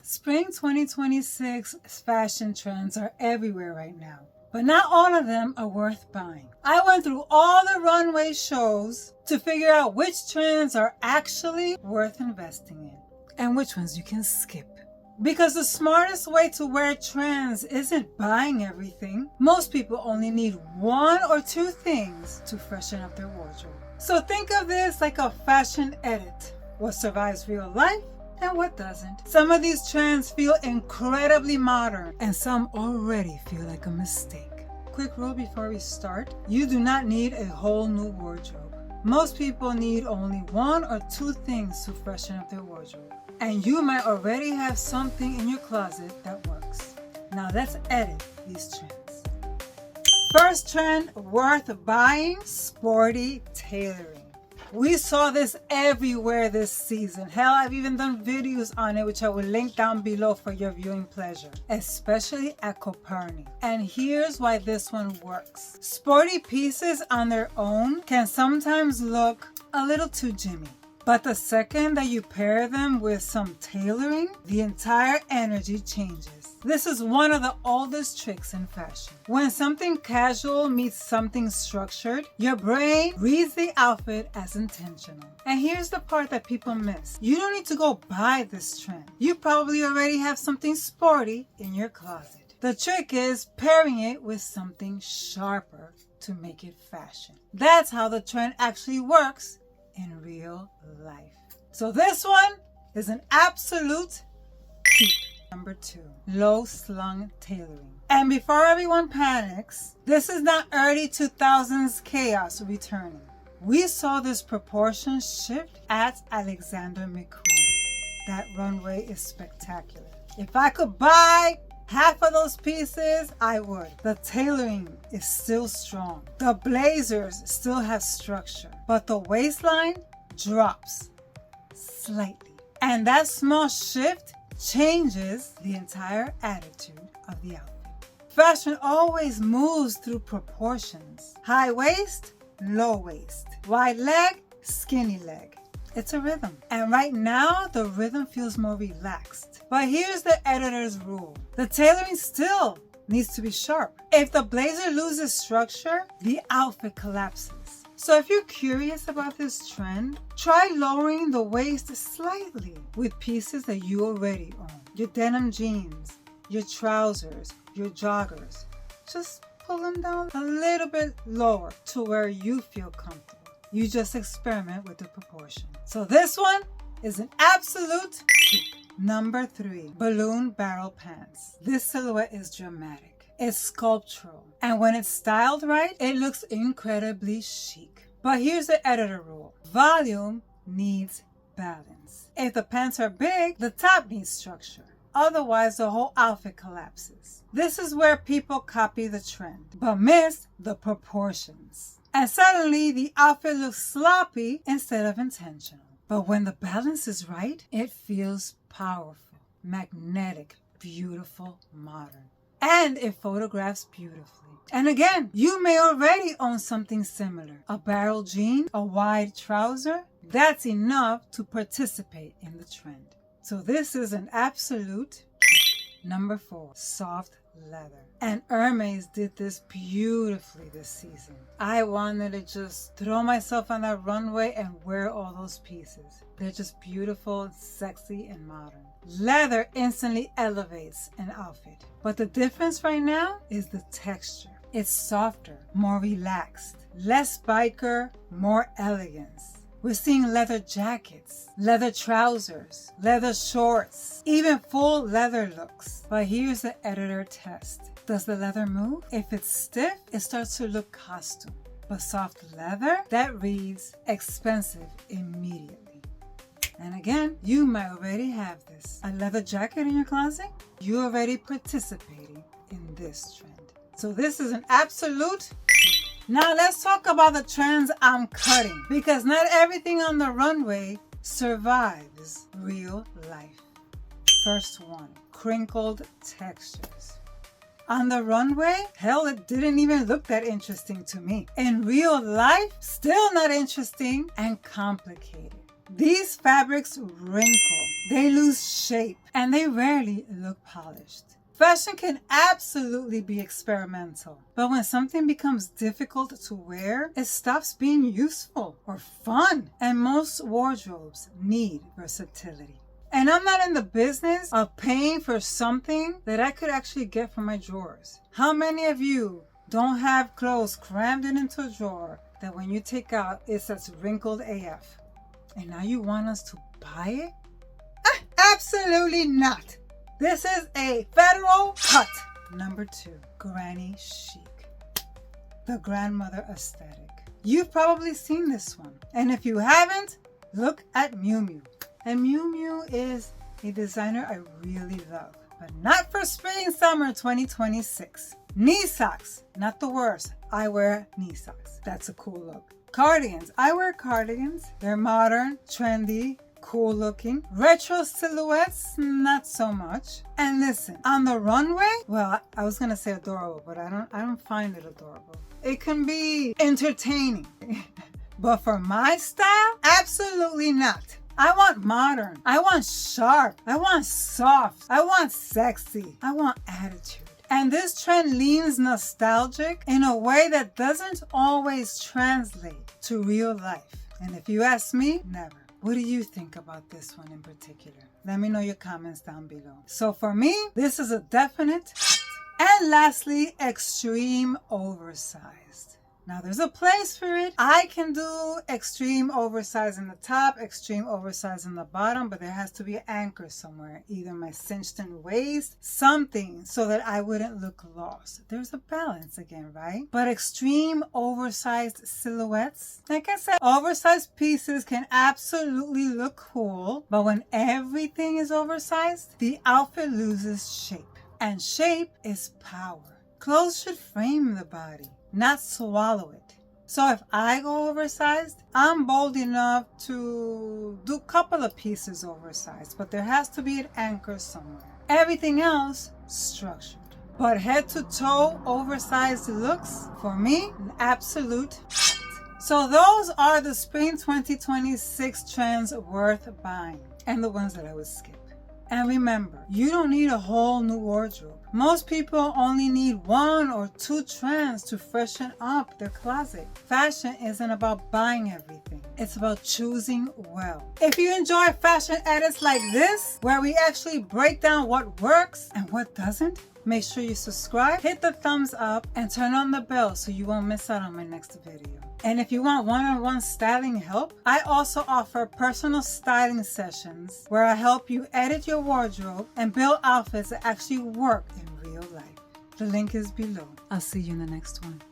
Spring 2026 fashion trends are everywhere right now, but not all of them are worth buying. I went through all the runway shows to figure out which trends are actually worth investing in and which ones you can skip. Because the smartest way to wear trends isn't buying everything. Most people only need one or two things to freshen up their wardrobe. So think of this like a fashion edit. What survives real life and what doesn't. Some of these trends feel incredibly modern and some already feel like a mistake. Quick rule before we start, you do not need a whole new wardrobe. Most people need only one or two things to freshen up their wardrobe. And you might already have something in your closet that works. Now let's edit these trends. First trend worth buying, sporty tailoring. We saw this everywhere this season. Hell, I've even done videos on it, which I will link down below for your viewing pleasure, especially at Coperni. And here's why this one works. Sporty pieces on their own can sometimes look a little too Jimmy. But the second that you pair them with some tailoring, the entire energy changes. This is one of the oldest tricks in fashion. When something casual meets something structured, your brain reads the outfit as intentional. And here's the part that people miss. You don't need to go buy this trend. You probably already have something sporty in your closet. The trick is pairing it with something sharper to make it fashion. That's how the trend actually works in real life. So this one is an absolute keep. Number 2, low slung tailoring. And before everyone panics, this is not early 2000s chaos returning. We saw this proportion shift at Alexander McQueen. That runway is spectacular. If I could buy half of those pieces, I would. The tailoring is still strong. The blazers still have structure, but the waistline drops slightly. And that small shift changes the entire attitude of the outfit. Fashion always moves through proportions. High waist, low waist. Wide leg, skinny leg. It's a rhythm. And right now, the rhythm feels more relaxed. But here's the editor's rule. The tailoring still needs to be sharp. If the blazer loses structure, the outfit collapses. So if you're curious about this trend, try lowering the waist slightly with pieces that you already own. Your denim jeans, your trousers, your joggers. Just pull them down a little bit lower to where you feel comfortable. You just experiment with the proportion. So this one is an absolute keep. Number 3, balloon barrel pants. This silhouette is dramatic. It's sculptural. And when it's styled right, it looks incredibly chic. But here's the editor rule. Volume needs balance. If the pants are big, the top needs structure. Otherwise, the whole outfit collapses. This is where people copy the trend, but miss the proportions. And suddenly, the outfit looks sloppy instead of intentional. But when the balance is right, it feels powerful, magnetic, beautiful, modern. And it photographs beautifully. And again, you may already own something similar. A barrel jean, a wide trouser. That's enough to participate in the trend. So this is an absolute keep. Number 4, soft leather. And Hermes did this beautifully this season. I wanted to just throw myself on that runway and wear all those pieces. They're just beautiful, sexy, and modern. Leather instantly elevates an outfit. But the difference right now is the texture. It's softer, more relaxed, less biker, more elegance. We're seeing leather jackets, leather trousers, leather shorts, even full leather looks. But here's the editor test. Does the leather move? If it's stiff, it starts to look costume. But soft leather, that reads expensive immediately. And again, you might already have this. A leather jacket in your closet? You're already participating in this trend. So this is an absolute keep. Now let's talk about the trends I'm cutting, because not everything on the runway survives real life. First one, crinkled textures. On the runway, hell, it didn't even look that interesting to me. In real life, still not interesting and complicated. These fabrics wrinkle. they lose shape, and they rarely look polished. Fashion can absolutely be experimental, but when something becomes difficult to wear, it stops being useful or fun, and most wardrobes need versatility. And I'm not in the business of paying for something that I could actually get from my drawers. How many of you don't have clothes crammed into a drawer that when you take out, it says wrinkled AF? And now you want us to buy it? Absolutely not. This is a federal cut. Number 2, granny chic. The grandmother aesthetic. You've probably seen this one. And if you haven't, look at Miu Miu. And Miu Miu is a designer I really love, but not for spring summer 2026. Knee socks, not the worst. I wear knee socks. That's a cool look. Cardigans. I wear cardigans. They're modern, trendy, cool looking. Retro silhouettes, not so much. And listen, on the runway, well, I was gonna say adorable, but I don't find it adorable. It can be entertaining. But for my style, absolutely not. I want modern. I want sharp. I want soft. I want sexy. I want attitude. And this trend leans nostalgic in a way that doesn't always translate to real life. And if you ask me, never. What do you think about this one in particular? Let me know your comments down below. So for me, this is a definite. And lastly, extreme oversized. Now there's a place for it. I can do extreme oversized in the top, extreme oversized in the bottom, but there has to be an anchor somewhere. Either my cinched in waist, something so that I wouldn't look lost. There's a balance again, right? But extreme oversized silhouettes, like I said, oversized pieces can absolutely look cool, but when everything is oversized, the outfit loses shape. And shape is power. Clothes should frame the body, not swallow it. So if I go oversized, I'm bold enough to do a couple of pieces oversized, but there has to be an anchor somewhere. Everything else, structured. But head to toe oversized looks, for me, an absolute. So those are the spring 2026 trends worth buying, and the ones that I would skip. And remember, you don't need a whole new wardrobe. Most people only need 1 or 2 trends to freshen up their closet. Fashion isn't about buying everything. It's about choosing well. If you enjoy fashion edits like this, where we actually break down what works and what doesn't, make sure you subscribe, hit the thumbs up, and turn on the bell so you won't miss out on my next video. And if you want one-on-one styling help, I also offer personal styling sessions where I help you edit your wardrobe and build outfits that actually work in real life. The link is below. I'll see you in the next one.